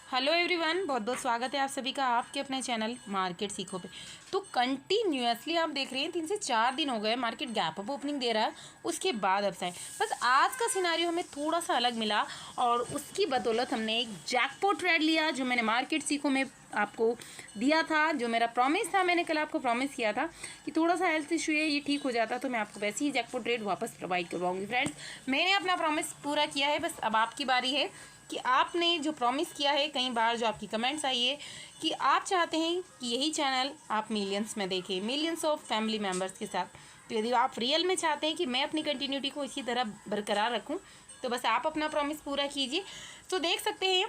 Hello everyone, बहुत बहुत स्वागत है आप सभी का आपके अपने चैनल मार्केट सीखो पे। तो कंटिन्यूअसली आप देख रहे हैं 3 से 4 दिन हो गए मार्केट गैप अप ओपनिंग दे रहा है, उसके बाद अपसाइड। बस आज का सिनारियो हमें थोड़ा सा अलग मिला और उसकी बदौलत हमने एक जैकपॉट ट्रेड लिया जो मैंने मार्केट सीखो में आपको दिया था, जो मेरा प्रॉमिस था। मैंने कल आपको प्रॉमिस किया था कि थोड़ा सा हेल्थ इशू है, ये ठीक हो जाता तो मैं आपको वैसे ही जैकपॉट ट्रेड वापस प्रोवाइड करवाऊंगी। फ्रेंड्स, मैंने अपना प्रॉमिस पूरा किया है, बस अब आपकी बारी है कि आपने जो प्रॉमिस किया है। कई बार जो आपकी कमेंट्स आई है कि आप चाहते हैं कि यही चैनल आप मिलियंस में देखें, मिलियंस ऑफ फैमिली मेम्बर्स के साथ। तो यदि आप रियल में चाहते हैं कि मैं अपनी कंटिन्यूटी को इसी तरह बरकरार रखूं, तो बस आप अपना प्रॉमिस पूरा कीजिए। तो देख सकते हैं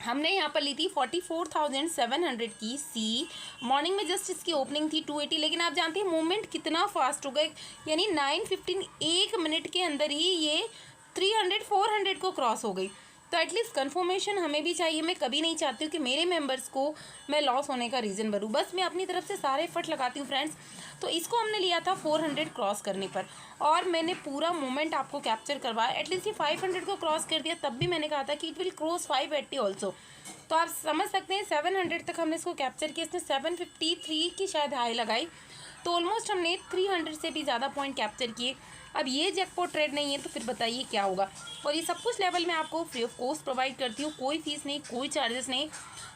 हमने यहाँ पर ली थी 44,700 की सी। मॉर्निंग में जस्ट इसकी ओपनिंग थी 280, लेकिन आप जानते हैं मूवमेंट कितना फास्ट हो गए, यानी 9:15 1 मिनट के अंदर ही ये 300-400 को क्रॉस हो गई। तो एटलीस्ट कंफर्मेशन हमें भी चाहिए। मैं कभी नहीं चाहती हूँ कि मेरे मेंबर्स को मैं लॉस होने का रीज़न बनूँ, बस मैं अपनी तरफ से सारे एफर्ट लगाती हूँ फ्रेंड्स। तो इसको हमने लिया था 400 क्रॉस करने पर और मैंने पूरा मोमेंट आपको कैप्चर करवाया। एटलीस्ट ये 500 को क्रॉस कर दिया, तब भी मैंने कहा था कि इट विल क्रॉस 580 ऑल्सो। तो आप समझ सकते हैं 700 तक हमने इसको कैप्चर किया। इसने 753 की शायद हाई लगाई, तो ऑलमोस्ट हमने 300 से भी ज़्यादा पॉइंट कैप्चर किए। अब ये जैकपॉट ट्रेड नहीं है तो फिर बताइए क्या होगा। और ये सब कुछ लेवल में आपको फ्री ऑफ कॉस्ट प्रोवाइड करती हूँ, कोई फीस नहीं, कोई चार्जेस नहीं।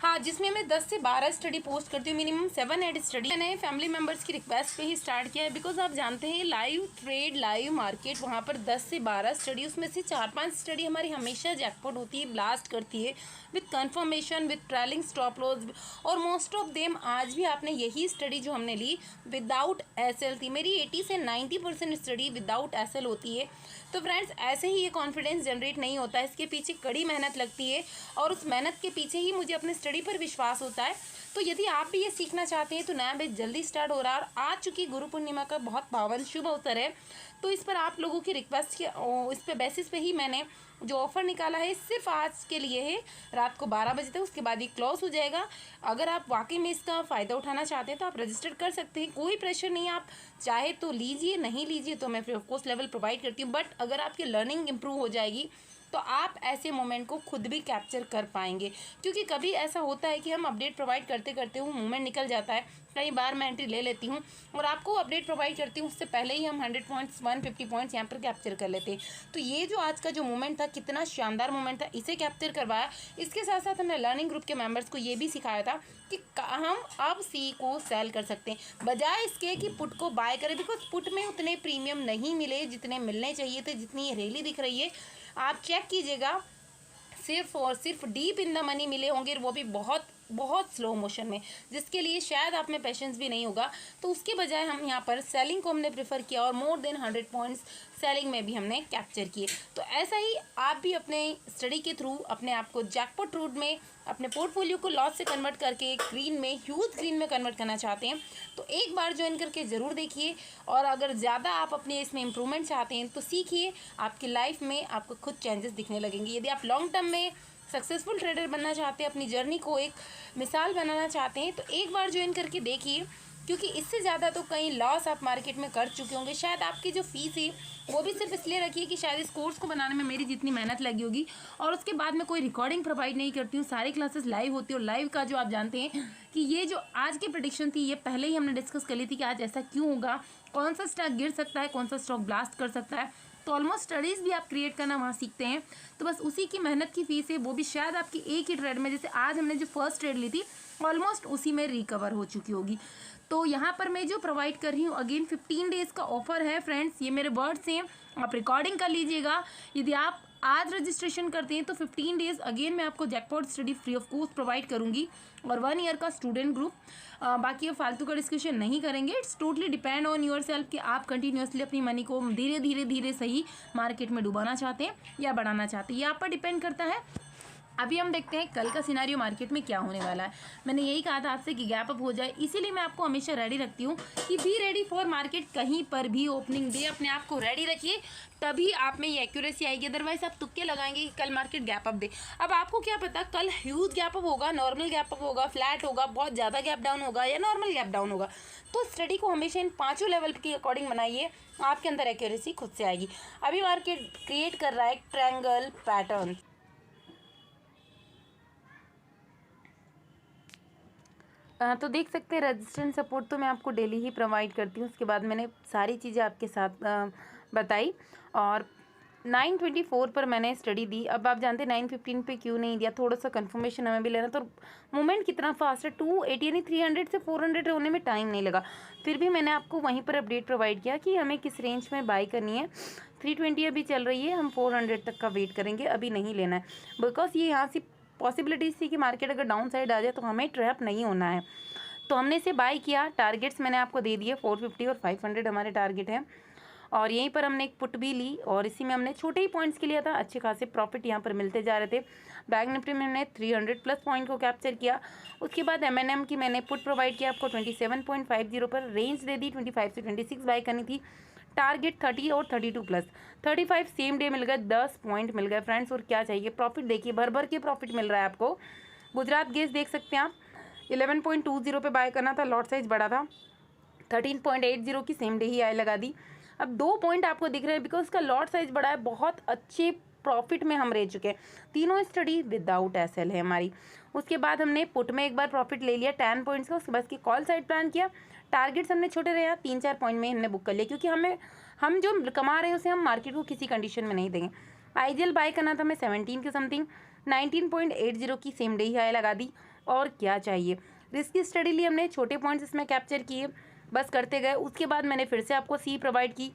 हाँ, जिसमें मैं 10 से 12 स्टडी पोस्ट करती हूँ, मिनिमम 7-8 स्टडी मैंने फैमिली मेम्बर्स की रिक्वेस्ट पे ही स्टार्ट किया है। बिकॉज आप जानते हैं लाइव ट्रेड, लाइव मार्केट, वहाँ पर 10 से 12 स्टडी, उसमें से 4-5 स्टडी हमारी हमेशा जैकपॉट होती है, ब्लास्ट करती है with confirmation, with trailing stop loss. और मोस्ट ऑफ देम आज भी आपने यही स्टडी जो हमने ली विदाउट एसएल थी। मेरी 80 से 90% स्टडी विदाउट एसएल होती है। तो फ्रेंड्स, ऐसे ही ये कॉन्फिडेंस जनरेट नहीं होता है, इसके पीछे कड़ी मेहनत लगती है और उस मेहनत के पीछे ही मुझे अपने स्टडी पर विश्वास होता है। तो यदि आप भी ये सीखना चाहते हैं तो नया बैच जल्दी स्टार्ट हो रहा है और आज चूँकि गुरु पूर्णिमा का बहुत पावन शुभ अवसर है, तो इस पर आप लोगों की रिक्वेस्ट के इस पे बेसिस पे ही मैंने जो ऑफ़र निकाला है सिर्फ आज के लिए है, रात को 12 बजे तक, उसके बाद ये क्लोज हो जाएगा। अगर आप वाकई में इसका फ़ायदा उठाना चाहते हैं तो आप रजिस्टर कर सकते हैं, कोई प्रेशर नहीं। आप चाहे तो लीजिए, नहीं लीजिए तो मैं free of cost level provide करती हूँ। बट अगर आपकी लर्निंग इंप्रूव हो जाएगी तो आप ऐसे मोमेंट को खुद भी कैप्चर कर पाएंगे। क्योंकि कभी ऐसा होता है कि हम अपडेट प्रोवाइड करते करते वो मोमेंट निकल जाता है। कई बार मैं एंट्री ले लेती हूँ और आपको अपडेट प्रोवाइड करती हूँ, उससे पहले ही हम 100 पॉइंट्स 150 पॉइंट्स यहाँ पर कैप्चर कर लेते हैं। तो ये जो आज का जो मोमेंट था, कितना शानदार मोमेंट था, इसे कैप्चर करवाया। इसके साथ साथ हमने लर्निंग ग्रुप के मेंबर्स को ये भी सिखाया था कि हम अब सी को सेल कर सकते हैं बजाय इसके कि पुट को बाय करें। बिकॉज पुट में उतने प्रीमियम नहीं मिले जितने मिलने चाहिए थे, जितनी ये रैली दिख रही है। आप चेक कीजिएगा, सिर्फ और सिर्फ डीप इन द मनी मिले होंगे, वो भी बहुत बहुत स्लो मोशन में, जिसके लिए शायद आप में पेशेंस भी नहीं होगा। तो उसके बजाय हम यहाँ पर सेलिंग को हमने प्रेफर किया और मोर देन 100 पॉइंट्स सेलिंग में भी हमने कैप्चर किए। तो ऐसा ही आप भी अपने स्टडी के थ्रू अपने आप को जैकपॉट रूट में, अपने पोर्टफोलियो को लॉस से कन्वर्ट करके ग्रीन में, ह्यूज ग्रीन में कन्वर्ट करना चाहते हैं तो एक बार ज्वाइन करके ज़रूर देखिए। और अगर ज़्यादा आप अपने इसमें इम्प्रूवमेंट चाहते हैं तो सीखिए, आपकी लाइफ में आपको खुद चेंजेस दिखने लगेंगे। यदि आप लॉन्ग टर्म में सक्सेसफुल ट्रेडर बनना चाहते हैं, अपनी जर्नी को एक मिसाल बनाना चाहते हैं, तो एक बार ज्वाइन करके देखिए। क्योंकि इससे ज़्यादा तो कई लॉस आप मार्केट में कर चुके होंगे। शायद आपकी जो फीस है वो भी सिर्फ इसलिए रखिए कि शायद इस कोर्स को बनाने में मेरी जितनी मेहनत लगी होगी। और उसके बाद मैं कोई रिकॉर्डिंग प्रोवाइड नहीं करती हूँ, सारी क्लासेस लाइव होती है। और लाइव का जो आप जानते हैं कि ये जो आज की प्रेडिक्शन थी, ये पहले ही हमने डिस्कस कर ली थी कि आज ऐसा क्यों होगा, कौन सा स्टॉक गिर सकता है, कौन सा स्टॉक ब्लास्ट कर सकता है। तो ऑलमोस्ट स्टडीज़ भी आप क्रिएट करना वहाँ सीखते हैं। तो बस उसी की मेहनत की फीस है, वो भी शायद आपकी एक ही ट्रेड में, जैसे आज हमने जो फर्स्ट ट्रेड ली थी ऑलमोस्ट उसी में रिकवर हो चुकी होगी। तो यहाँ पर मैं जो प्रोवाइड कर रही हूँ, अगेन 15 डेज़ का ऑफर है फ्रेंड्स, ये मेरे वर्ड्स हैं, आप रिकॉर्डिंग कर लीजिएगा। यदि आप आज रजिस्ट्रेशन करते हैं तो 15 डेज़ अगेन मैं आपको jackpot study free of cost provide करूँगी और 1 ईयर का स्टूडेंट ग्रुप। बाकी अब फालतू का डिस्कशन नहीं करेंगे, it's totally depend on your self कि आप कंटिन्यूसली अपनी मनी को धीरे धीरे धीरे सही मार्केट में डुबाना चाहते हैं या बढ़ाना चाहते हैं, ये आप पर डिपेंड करता है। अभी हम देखते हैं कल का सिनारियो मार्केट में क्या होने वाला है। मैंने यही कहा था आपसे कि गैप अप हो जाए, इसीलिए मैं आपको हमेशा रेडी रखती हूँ कि बी रेडी फॉर मार्केट, कहीं पर भी ओपनिंग डे अपने आप को रेडी रखिए, तभी आप में ये एक्यूरेसी आएगी। अदरवाइज आप तुक्के लगाएंगे कि कल मार्केट गैप अप दे। अब आपको क्या पता कल ह्यूज गैप अप होगा, नॉर्मल गैप अप होगा, फ्लैट होगा, बहुत ज़्यादा गैप डाउन होगा या नॉर्मल गैप डाउन होगा। तो स्टडी को हमेशा इन 5 लेवल के अकॉर्डिंग बनाइए, आपके अंदर एक्यूरेसी खुद से आएगी। अभी मार्केट क्रिएट कर रहा है ट्रायंगल पैटर्न, तो देख सकते हैं रेजिस्टेंस सपोर्ट तो मैं आपको डेली ही प्रोवाइड करती हूँ। उसके बाद मैंने सारी चीज़ें आपके साथ बताई और 924 पर मैंने स्टडी दी। अब आप जानते हैं 915 पे क्यों नहीं दिया, थोड़ा सा कंफर्मेशन हमें भी लेना। तो मूवमेंट कितना फास्ट है, 280 यानी 300 से 400 होने में टाइम नहीं लगा। फिर भी मैंने आपको वहीं पर अपडेट प्रोवाइड किया कि हमें किस रेंज में बाई करनी है। 320 अभी चल रही है, हम 400 तक का वेट करेंगे, अभी नहीं लेना है। बिकॉज ये यहाँ से पॉसिबिलिटीज़ थी कि मार्केट अगर डाउन साइड आ जाए तो हमें ट्रैप नहीं होना है। तो हमने इसे बाय किया। टारगेट्स मैंने आपको दे दिए, 450 और 500 हमारे टारगेट हैं। और यहीं पर हमने एक पुट भी ली और इसी में हमने छोटे ही पॉइंट्स के लिया था। अच्छे खासे प्रॉफिट यहाँ पर मिलते जा रहे थे। बैंक निफ्टी में हमने 300 प्लस पॉइंट को कैप्चर किया। उसके बाद एमएनएम की मैंने पुट प्रोवाइड किया आपको 27.50 पर, रेंज दे दी 25 से 26 बाय करनी थी। टारगेट 30 और 32 प्लस 35 सेम डे मिल गए, 10 पॉइंट मिल गए फ्रेंड्स। और क्या चाहिए, प्रॉफिट देखिए, भर भर के प्रॉफिट मिल रहा है आपको। गुजरात गैस देख सकते हैं आप, 11.20 पे बाय करना था, लॉट साइज बड़ा था, 13.80 की सेम डे ही आई लगा दी। अब 2 पॉइंट आपको दिख रहे हैं बिकॉज इसका लॉट साइज बड़ा है, बहुत अच्छे प्रॉफिट में हम रह चुके हैं। तीनों स्टडी विदाउट एसएल है हमारी। उसके बाद हमने पुट में एक बार प्रॉफिट ले लिया 10 पॉइंट्स का। उसके बाद की कॉल साइड प्लान किया। टारगेट्स हमने छोटे रहे, 3-4 पॉइंट में हमने बुक कर लिया, क्योंकि हम जो कमा रहे हैं उसे हम मार्केट को किसी कंडीशन में नहीं देंगे। आईजीएल बाय करना था हमें 17 के समथिंग, 19.80 की सेम डे ही हाई लगा दी। और क्या चाहिए, रिस्क की स्टडी ली हमने, छोटे पॉइंट्स इसमें कैप्चर किए, बस करते गए। उसके बाद मैंने फिर से आपको सी प्रोवाइड की।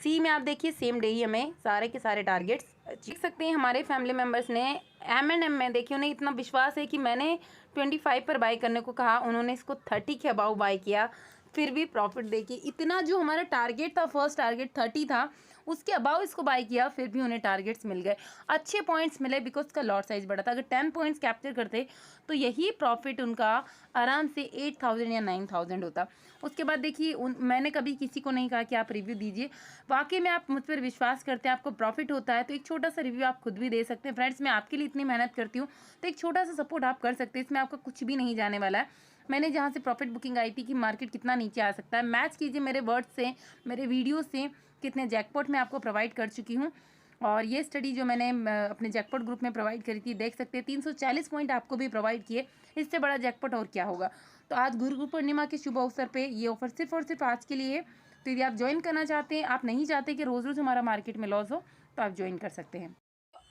सी में आप देखिए सेम डे ही हमें सारे के सारे टारगेट्स देख सकते हैं। हमारे फैमिली मेम्बर्स ने एम में देखिए, उन्हें इतना विश्वास है कि मैंने 25 पर बाय करने को कहा, उन्होंने इसको 30 के अबाउ बाय किया, फिर भी प्रॉफिट देखिए इतना। जो हमारा टारगेट था, फर्स्ट टारगेट 30 था, उसके अबाउ इसको बाय किया, फिर भी उन्हें टारगेट्स मिल गए, अच्छे पॉइंट्स मिले बिकॉज उसका लॉट साइज बड़ा था। अगर 10 पॉइंट्स कैप्चर करते तो यही प्रॉफिट उनका आराम से 8000 या 9000 होता। उसके बाद देखिए मैंने कभी किसी को नहीं कहा कि आप रिव्यू दीजिए, वाकई में आप मुझ पर विश्वास करते हैं, आपको प्रॉफिट होता है तो एक छोटा सा रिव्यू आप खुद भी दे सकते हैं। फ्रेंड्स, मैं आपके लिए इतनी मेहनत करती हूँ तो एक छोटा सा सपोर्ट आप कर सकते हैं, इसमें आपका कुछ भी नहीं जाने वाला है। मैंने जहाँ से प्रॉफिट बुकिंग आई थी कि मार्केट कितना नीचे आ सकता है, मैच कीजिए मेरे वर्ड से, मेरे वीडियो से, कितने जैकपॉट मैं आपको प्रोवाइड कर चुकी हूँ। और ये स्टडी जो मैंने अपने जैकपॉट ग्रुप में प्रोवाइड करी थी, देख सकते हैं 340 पॉइंट आपको भी प्रोवाइड किए, इससे बड़ा जैकपॉट और क्या होगा। तो आज गुरु पूर्णिमा के शुभ अवसर पे ये ऑफर सिर्फ और सिर्फ आज के लिए है। तो यदि आप ज्वाइन करना चाहते हैं, आप नहीं चाहते कि रोज़ रोज़ हमारा मार्केट में लॉस हो, तो आप ज्वाइन कर सकते हैं।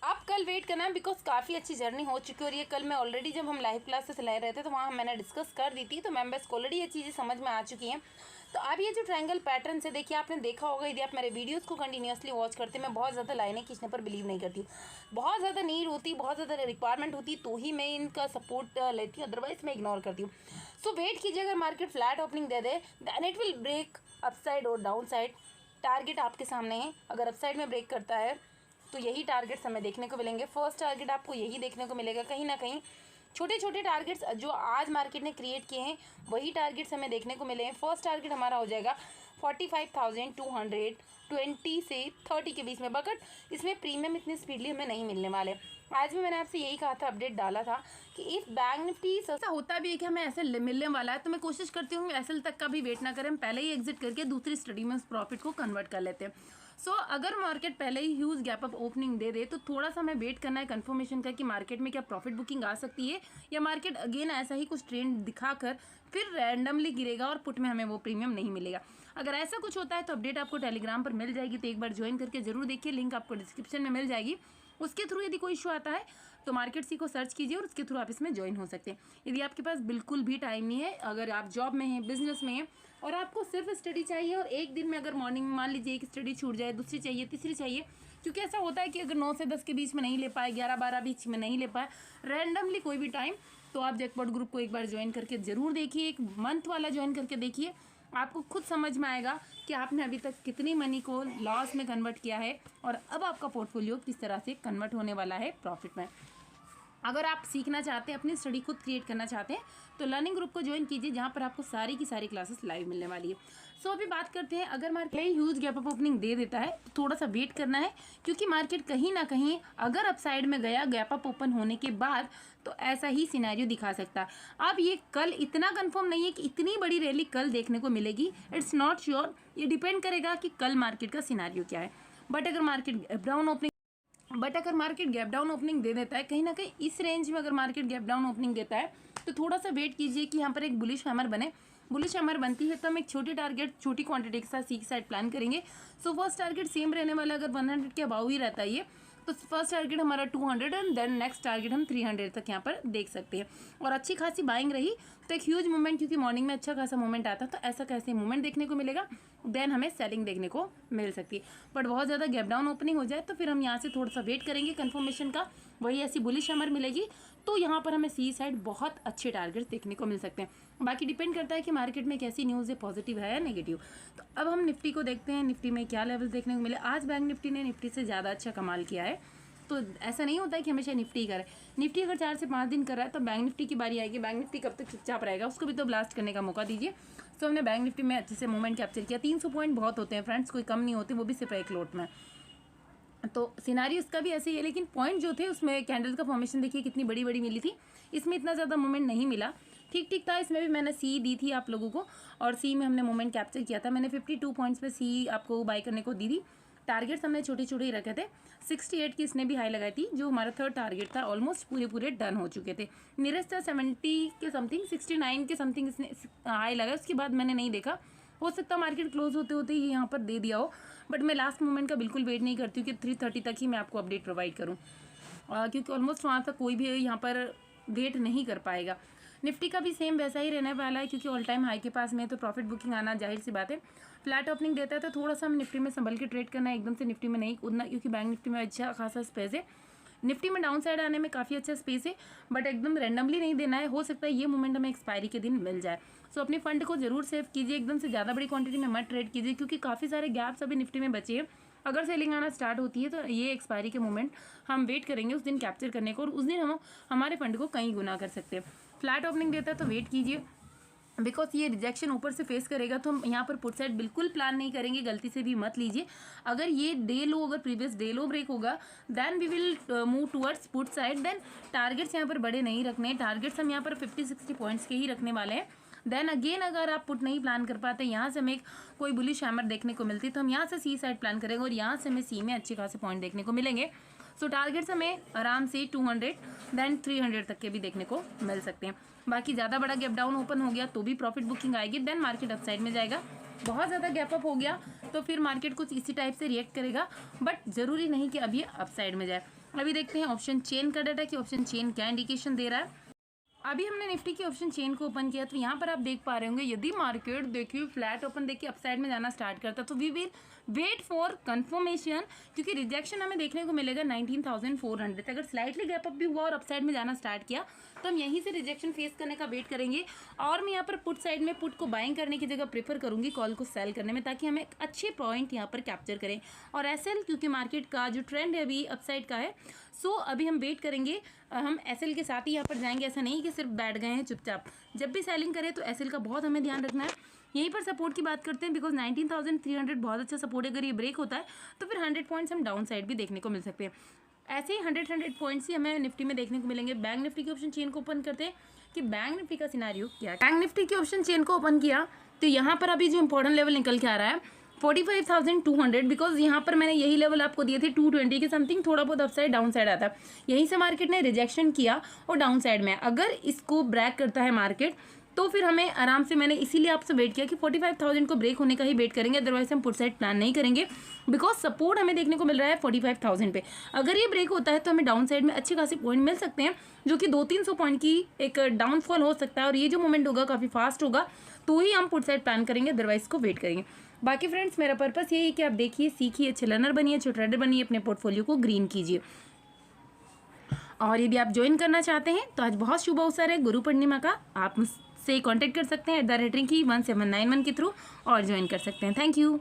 आप कल वेट करना है बिकॉज काफ़ी अच्छी जर्नी हो चुकी है। और ये कल मैं ऑलरेडी जब हम लाइव क्लासेस ले रहे थे तो वहाँ मैंने डिस्कस कर दी थी, तो मेंबर्स को ऑलरेडी ये चीज़ें समझ में आ चुकी हैं। तो अब ये जो ट्रायंगल पैटर्न से देखिए, आपने देखा होगा, यदि आप मेरे वीडियोस को कंटिन्यूसली वॉच करते हैं, मैं बहुत ज़्यादा लाइनें खींचने पर बिलीव नहीं करती हूँ। बहुत ज़्यादा नीड होती, बहुत ज़्यादा रिक्वायरमेंट होती तो ही मैं इनका सपोर्ट लेती हूँ, अदरवाइज मैं इग्नोर करती हूँ। सो वेट कीजिए, अगर मार्केट फ्लैट ओपनिंग दे दे then it will break upside और डाउन साइड। टारगेट आपके सामने है, अगर अपसाइड में ब्रेक करता है तो यही टारगेट्स हमें देखने को मिलेंगे। फर्स्ट टारगेट आपको यही देखने को मिलेगा, कहीं ना कहीं छोटे छोटे टारगेट्स जो आज मार्केट ने क्रिएट किए हैं वही टारगेट्स हमें देखने को मिले हैं। फर्स्ट टारगेट हमारा हो जाएगा 45,220 से 30 के बीच में, बट इसमें प्रीमियम इतनी स्पीडली हमें नहीं मिलने वाले। आज भी मैंने आपसे यही कहा था, अपडेट डाला था कि इफ़ बैंक निफ्टी सस्ता होता भी है कि हमें एसएल मिलने वाला है, तो मैं कोशिश करती हूँ एसएल तक का भी वेट ना करें, हम पहले ही एग्जिट करके दूसरी स्टडी में उस प्रॉफिट को कन्वर्ट कर लेते हैं। सो अगर मार्केट पहले ही ह्यूज गैप अप ओपनिंग दे दे तो थोड़ा सा हमें वेट करना है कंफर्मेशन का कि मार्केट में क्या प्रॉफिट बुकिंग आ सकती है, या मार्केट अगेन ऐसा ही कुछ ट्रेंड दिखाकर फिर रैंडमली गिरेगा और पुट में हमें वो प्रीमियम नहीं मिलेगा। अगर ऐसा कुछ होता है तो अपडेट आपको टेलीग्राम पर मिल जाएगी, तो एक बार ज्वाइन करके जरूर देखिए, लिंक आपको डिस्क्रिप्शन में मिल जाएगी। उसके थ्रू यदि कोई इशू आता है तो मार्केट सी को सर्च कीजिए और उसके थ्रू आप इसमें ज्वाइन हो सकते हैं। यदि आपके पास बिल्कुल भी टाइम नहीं है, अगर आप जॉब में हैं, बिजनेस में हैं और आपको सिर्फ स्टडी चाहिए, और एक दिन में अगर मॉर्निंग में मान लीजिए एक स्टडी छूट जाए, दूसरी चाहिए, तीसरी चाहिए, क्योंकि ऐसा होता है कि अगर 9 से 10 के बीच में नहीं ले पाए, 11-12 बीच में नहीं ले पाए, रैंडमली कोई भी टाइम, तो आप जैकपॉट ग्रुप को एक बार ज्वाइन करके ज़रूर देखिए, एक मंथ वाला ज्वाइन करके देखिए, आपको खुद समझ में आएगा कि आपने अभी तक कितनी मनी को लॉस में कन्वर्ट किया है और अब आपका पोर्टफोलियो किस तरह से कन्वर्ट होने वाला है प्रॉफिट में। अगर आप सीखना चाहते हैं, अपनी स्टडी खुद क्रिएट करना चाहते हैं, तो लर्निंग ग्रुप को ज्वाइन कीजिए, जहाँ पर आपको सारी की सारी क्लासेस लाइव मिलने वाली है। सो अभी बात करते हैं, अगर market huge gap up opening दे देता है तो थोड़ा सा वेट करना है, क्योंकि मार्केट कहीं ना कहीं अगर अपसाइड में गया गैप अप ओपन होने के बाद तो ऐसा ही सिनेरियो दिखा सकता है। अब ये कल इतना कंफर्म नहीं है कि इतनी बड़ी रैली कल देखने को मिलेगी, इट्स नॉट श्योर, ये डिपेंड करेगा कि कल मार्केट का सिनेरियो क्या है। बट अगर मार्केट गैप डाउन ओपनिंग दे देता है, कहीं ना कहीं इस रेंज में अगर मार्केट गैप डाउन ओपनिंग देता है तो थोड़ा सा वेट कीजिए कि यहाँ पर एक बुलिश हैमर बने। बुलिश हैमर बनती है तो हम एक छोटी टारगेट छोटी क्वांटिटी के साथ सी की साइड प्लान करेंगे। सो फर्स्ट टारगेट सेम रहने वाला, अगर 100 के अबाव ही रहता है ये, तो फर्स्ट टारगेट हमारा 200 एंड देन नेक्स्ट टारगेट हम 300 तक यहाँ पर देख सकते हैं। और अच्छी खासी बाइंग रही तो एक ह्यूज मूवमेंट, क्योंकि मॉर्निंग में अच्छा खासा मूवमेंट आता तो ऐसा कैसे मूवमेंट देखने को मिलेगा, देन हमें सेलिंग देखने को मिल सकती है। बट बहुत ज़्यादा गैप डाउन ओपनिंग हो जाए तो फिर हम यहाँ से थोड़ा सा वेट करेंगे कन्फर्मेशन का, वही ऐसी बुलिश हैमर मिलेगी तो यहाँ पर हमें सी साइड बहुत अच्छे टारगेट्स देखने को मिल सकते हैं। बाकी डिपेंड करता है कि मार्केट में कैसी न्यूज़ है, पॉजिटिव है या नेगेटिव। तो अब हम निफ्टी को देखते हैं, निफ्टी में क्या लेवल देखने को मिले। आज बैंक निफ्टी ने निफ्टी से ज़्यादा अच्छा कमाल किया है, तो ऐसा नहीं होता है कि हमेशा निफ्टी करे। निफ्टी अगर 4 से 5 दिन कर रहा है तो बैंक निफ्टी की बारी आएगी। बैंक निफ्टी कब तक चुपचाप रहेगा, उसको भी तो ब्लास्ट करने का मौका दीजिए। सो हमने बैंक निफ्टी में अच्छे से मूवमेंट कैप्चर किया। 300 पॉइंट बहुत होते हैं फ्रेंड्स, कोई कम नहीं होते, वो भी सिर्फ एक लोट में। तो सिनारियो इसका भी ऐसे ही है, लेकिन पॉइंट जो थे उसमें कैंडल का फॉर्मेशन देखिए कितनी बड़ी बड़ी मिली थी, इसमें इतना ज़्यादा मूवमेंट नहीं मिला, ठीक ठीक था। इसमें भी मैंने सी दी थी आप लोगों को, और सी में हमने मूवमेंट कैप्चर किया था। मैंने 52 पॉइंट्स पे सी आपको बाई करने को दी थी। टारगेट्स हमने छोटे छोटे ही रखे थे। 68 की इसने भी हाई लगाई थी, जो हमारा थर्ड टारगेट था। ऑलमोस्ट पूरे डन हो चुके थे। नियरेस्ट था 70 के समथिंग, 69 के समथिंग इसने हाई लगाया, उसके बाद मैंने नहीं देखा। हो सकता मार्केट क्लोज होते होते ही यहाँ पर दे दिया हो, बट मैं लास्ट मोमेंट का बिल्कुल वेट नहीं करती हूँ कि 3:30 तक ही मैं आपको अपडेट प्रोवाइड करूँ, क्योंकि ऑलमोस्ट वहाँ तक कोई भी यहाँ पर वेट नहीं कर पाएगा। निफ्टी का भी सेम वैसा ही रहने वाला है, क्योंकि ऑल टाइम हाई के पास में तो प्रॉफिट बुकिंग आना जाहिर सी बात है। फ्लैट ओपनिंग देता है तो थोड़ा सा हम निफ्टी में संभल के ट्रेड करना है, एकदम से निफ्टी में नहीं कूदना, क्योंकि बैंक निफ्टी में अच्छा खासा स्पेस है। निफ्टी में डाउन साइड आने में काफ़ी अच्छा स्पेस है, बट एकदम रैंडमली नहीं देना है। हो सकता है ये मोमेंट हमें एक्सपायरी के दिन मिल जाए। सो अपने फंड को जरूर सेव कीजिए, एकदम से ज़्यादा बड़ी क्वांटिटी में मत ट्रेड कीजिए, क्योंकि काफ़ी सारे गैप्स अभी निफ्टी में बचे हैं। अगर सेलिंग आना स्टार्ट होती है तो ये एक्सपायरी के मोमेंट हम वेट करेंगे उस दिन कैप्चर करने को, और उस दिन हम हमारे फंड को कहीं गुना कर सकते हैं। फ्लैट ओपनिंग देता है तो वेट कीजिए, बिकॉज ये रिजेक्शन ऊपर से फेस करेगा तो हम यहाँ पर पुट साइड बिल्कुल प्लान नहीं करेंगे, गलती से भी मत लीजिए। अगर ये डे लो, अगर प्रीवियस डे लो ब्रेक होगा, then we will move towards put side. Then targets यहाँ पर बड़े नहीं रखने, टारगेट्स हम यहाँ पर 50-60 पॉइंट्स के ही रखने वाले हैं। देन अगेन अगर आप पुट नहीं प्लान कर पाते, यहाँ से हमें कोई बुलिश हैमर देखने को मिलती तो हम यहाँ से सी साइड प्लान करेंगे, और यहाँ से हमें सी में अच्छे खासे पॉइंट देखने को मिलेंगे। सो टारगेट्स हमें आराम से 200 देन 300 तक के भी देखने को मिल सकते हैं। बाकी ज़्यादा बड़ा गैप डाउन ओपन हो गया तो भी प्रॉफिट बुकिंग आएगी, देन मार्केट अपसाइड में जाएगा। बहुत ज़्यादा गैप अप हो गया तो फिर मार्केट कुछ इसी टाइप से रिएक्ट करेगा, बट ज़रूरी नहीं कि अब ये अपसाइड में जाए। अभी देखते हैं ऑप्शन चेन का डाटा कि ऑप्शन चेन क्या इंडिकेशन दे रहा है। अभी हमने निफ्टी की ऑप्शन चेन को ओपन किया तो यहाँ पर आप देख पा रहे होंगे, यदि मार्केट देखिए फ्लैट ओपन देखिए अपसाइड में जाना स्टार्ट करता तो we will wait for confirmation, क्योंकि रिजेक्शन हमें देखने को मिलेगा 19,400। अगर स्लाइटली गैप अप भी हुआ और अपसाइड में जाना स्टार्ट किया तो हम यहीं से रिजेक्शन फेस करने का वेट करेंगे। और मैं यहाँ पर पुट साइड में पुट को बाइंग करने की जगह प्रेफर करूँगी कॉल को सेल करने में, ताकि हमें अच्छे पॉइंट यहाँ पर कैप्चर करें। और एसएल, क्योंकि मार्केट का जो ट्रेंड है अभी अपसाइड का है, सो अभी हम वेट करेंगे। हम एसएल के साथ ही यहाँ पर जाएंगे, ऐसा नहीं कि सिर्फ बैठ गए हैं चुपचाप। जब भी सेलिंग करें तो एसएल का बहुत हमें ध्यान रखना है। यहीं पर सपोर्ट की बात करते हैं, बिकॉज 19,300 बहुत अच्छा सपोर्ट है। अगर ये ब्रेक होता है तो फिर 100 पॉइंट्स हम डाउन साइड भी देखने को मिल सकते हैं। ऐसे ही 100 पॉइंट्स ही हमें निफ्टी में देखने को मिलेंगे। बैंक निफ्टी की ऑप्शन चेन को ओपन करते हैं कि बैंक निफ्टी का सिनारियो क्या है। बैंक निफ्टी की ऑप्शन चेन को ओपन किया तो यहाँ पर अभी जो इंपॉर्टेंट लेवल निकल के आ रहा है 45,200, बिकॉज यहाँ पर मैंने यही लेवल आपको दिए थे 220 के समथिंग, थोड़ा बहुत अपसाइड डाउन साइड आता है। यहीं से मार्केट ने रिजेक्शन किया और डाउन साइड में अगर इसको ब्रेक करता है मार्केट तो फिर हमें आराम से, मैंने इसीलिए आपसे वेट किया कि 45,000 को ब्रेक होने का ही वेट करेंगे, अदरवाइज हम पुट साइड प्लान नहीं करेंगे, बिकॉज सपोर्ट हमें देखने को मिल रहा है 45,000 पे। अगर ये ब्रेक होता है तो हमें डाउन साइड में अच्छे खासे पॉइंट मिल सकते हैं, जो कि 200-300 पॉइंट की एक डाउनफॉल हो सकता है, और ये जो मोमेंट होगा काफ़ी फास्ट होगा, तो ही हम पुट साइड प्लान करेंगे, अदरवाइज को वेट करेंगे। बाकी फ्रेंड्स मेरा पर्पस यही है कि आप देखिए, सीखिए, अच्छे लर्नर बनिए, अच्छे ट्रेडर बनिए, अपने पोर्टफोलियो को ग्रीन कीजिए। और यदि आप ज्वाइन करना चाहते हैं तो आज बहुत शुभ अवसर है गुरु पूर्णिमा का, आप मुझसे कॉन्टैक्ट कर सकते हैं @rinki1791 के थ्रू और ज्वाइन कर सकते हैं। Thank you.